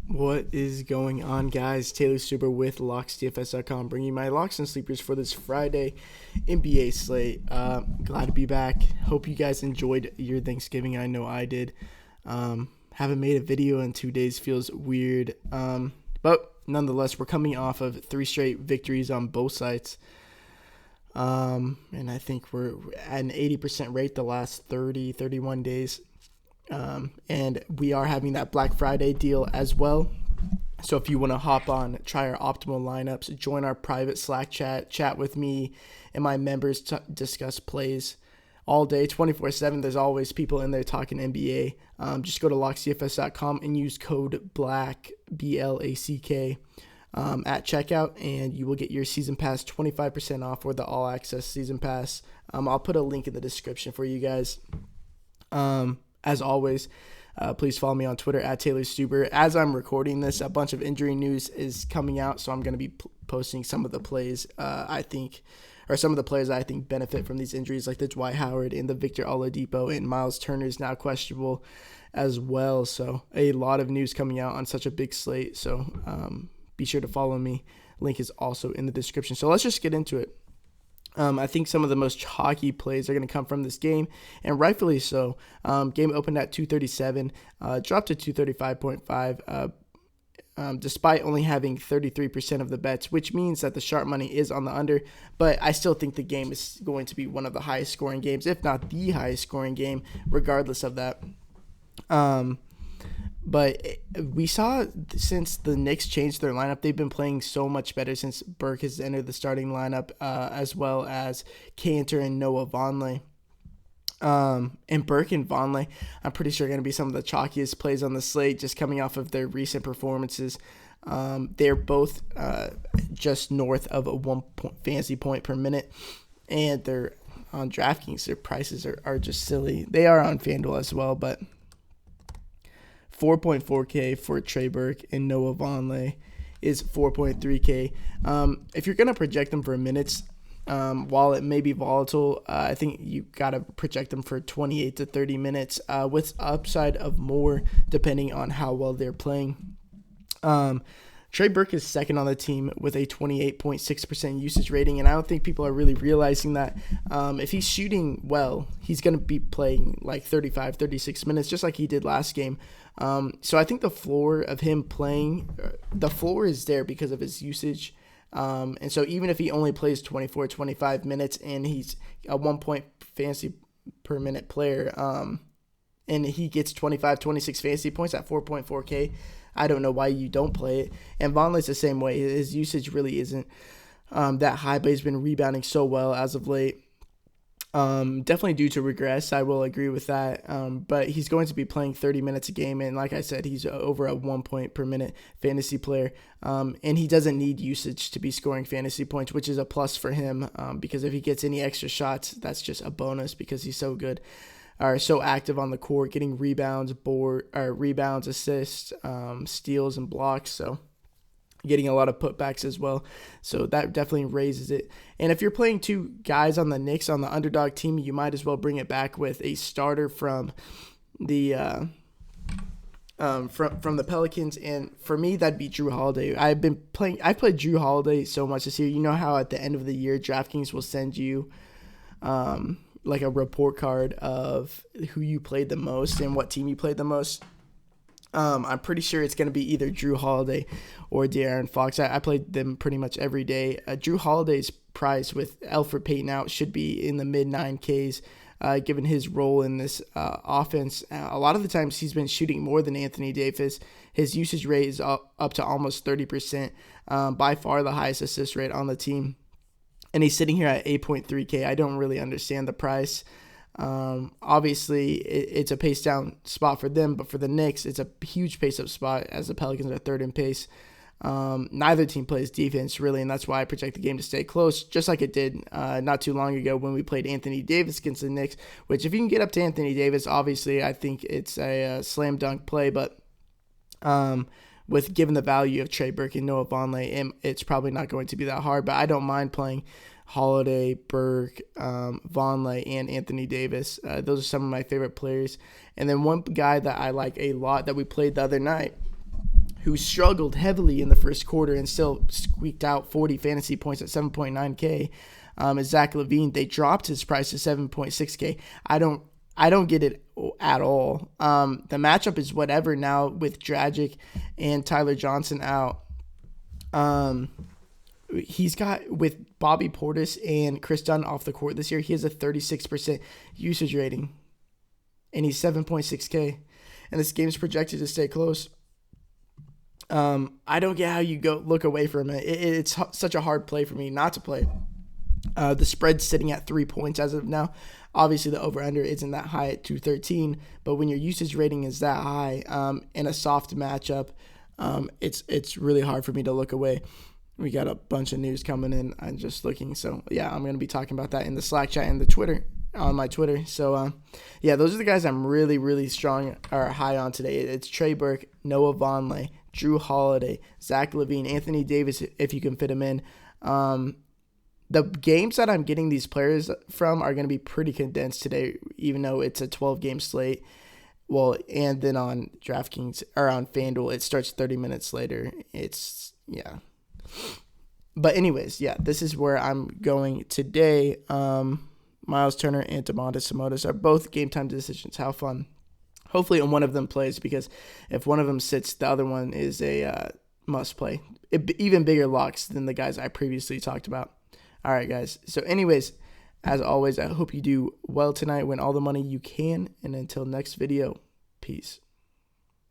What is going on, guys? Taylor Stuber with LocksDFS.com, bringing you my locks and sleepers for this Friday NBA slate. Glad to be back. Hope you guys enjoyed your Thanksgiving. I know I did. Haven't made a video in 2 days. Feels weird. But nonetheless, we're coming off of 3 straight victories on both sides. And I think we're at an 80% rate the last 31 days. And we are having that Black Friday deal as well. So if you want to hop on, try our optimal lineups, join our private Slack chat with me and my members to discuss plays all day, 24/7. There's always people in there talking NBA. Just go to locksdfs.com and use code BLACK, BLACK, at checkout, and you will get your season pass 25% off, or the all access season pass. I'll put a link in the description for you guys. As always, please follow me on Twitter at Taylor Stuber. As I'm recording this, a bunch of injury news is coming out, so I'm going to be posting some of the plays some of the players I think benefit from these injuries, like the Dwight Howard and the Victor Oladipo, and Miles Turner is now questionable as well. So a lot of news coming out on such a big slate. So be sure to follow me. Link is also in the description. So let's just get into it. I think some of the most chalky plays are going to come from this game, and rightfully so. Game opened at 237, dropped to 235.5, despite only having 33% of the bets, which means that the sharp money is on the under. But I still think the game is going to be one of the highest scoring games, if not the highest scoring game, regardless of that. But we saw since the Knicks changed their lineup, they've been playing so much better since Burke has entered the starting lineup, as well as Cantor and Noah Vonleh. And Burke and Vonleh, I'm pretty sure are going to be some of the chalkiest plays on the slate, just coming off of their recent performances. They're both just north of a 1 fantasy point per minute, and they're on DraftKings. Their prices are just silly. They are on FanDuel as well, but 4.4K for Trey Burke and Noah Vonleh is 4.3K. If you're going to project them for minutes, while it may be volatile, I think you got to project them for 28 to 30 minutes with upside of more depending on how well they're playing. Trey Burke is second on the team with a 28.6% usage rating, and I don't think people are really realizing that. If he's shooting well, he's going to be playing like 35, 36 minutes, just like he did last game. So I think the floor of him playing, the floor is there because of his usage. And so even if he only plays 24, 25 minutes and he's a 1 point fantasy per minute player, and he gets 25, 26 fantasy points at 4.4K, I don't know why you don't play it. And Vonleh's the same way. His usage really isn't that high, but he's been rebounding so well as of late. Definitely due to regress, I will agree with that. But he's going to be playing 30 minutes a game, and like I said, he's over a 1 point per minute fantasy player. And he doesn't need usage to be scoring fantasy points, which is a plus for him, because if he gets any extra shots, that's just a bonus because he's so good. Are so active on the court, getting rebounds, assists, steals, and blocks. So getting a lot of putbacks as well. So that definitely raises it. And if you're playing 2 guys on the Knicks on the underdog team, you might as well bring it back with a starter from the from the Pelicans. And for me, that'd be Drew Holiday. I've played Drew Holiday so much this year. You know how at the end of the year, DraftKings will send you like a report card of who you played the most and what team you played the most. I'm pretty sure it's going to be either Drew Holiday or De'Aaron Fox. I played them pretty much every day. Drew Holiday's price with Elfrid Payton out should be in the mid 9Ks, given his role in this offense. A lot of the times he's been shooting more than Anthony Davis. His usage rate is up to almost 30%, by far the highest assist rate on the team. And he's sitting here at 8.3K. I don't really understand the price. Obviously, it's a pace down spot for them, but for the Knicks, it's a huge pace up spot as the Pelicans are third in pace. Neither team plays defense, really, and that's why I project the game to stay close, just like it did not too long ago when we played Anthony Davis against the Knicks, which if you can get up to Anthony Davis, obviously, I think it's a slam dunk play, but with given the value of Trey Burke and Noah Vonleh, it's probably not going to be that hard, but I don't mind playing Holiday, Burke, Vonleh, and Anthony Davis. Those are some of my favorite players. And then one guy that I like a lot that we played the other night who struggled heavily in the first quarter and still squeaked out 40 fantasy points at 7.9K, is Zach LaVine. They dropped his price to 7.6K. I don't get it at all. The matchup is whatever now with Dragic and Tyler Johnson out. He's got, with Bobby Portis and Chris Dunn off the court this year, he has a 36% usage rating, and he's 7.6K, and this game's projected to stay close. I don't get how you go look away from it. It's such a hard play for me not to play. The spread's sitting at 3 points as of now. Obviously, the over-under isn't that high at 213, but when your usage rating is that high in a soft matchup, it's really hard for me to look away. We got a bunch of news coming in. I'm just looking. So, yeah, I'm going to be talking about that in the Slack chat and the Twitter, on my Twitter. So, yeah, those are the guys I'm really, really strong or high on today. It's Trey Burke, Noah Vonleh, Drew Holiday, Zach LaVine, Anthony Davis, if you can fit him in. The games that I'm getting these players from are going to be pretty condensed today, even though it's a 12-game slate. Well, and then on DraftKings or on FanDuel, it starts 30 minutes later. Yeah. But anyways, yeah, this is where I'm going today. Miles Turner and Domantas Sabonis are both game time decisions. How fun. Hopefully one of them plays, because if one of them sits, the other one is a must play. Even bigger locks than the guys I previously talked about. All right, guys. So anyways, as always, I hope you do well tonight. Win all the money you can. And until next video, peace.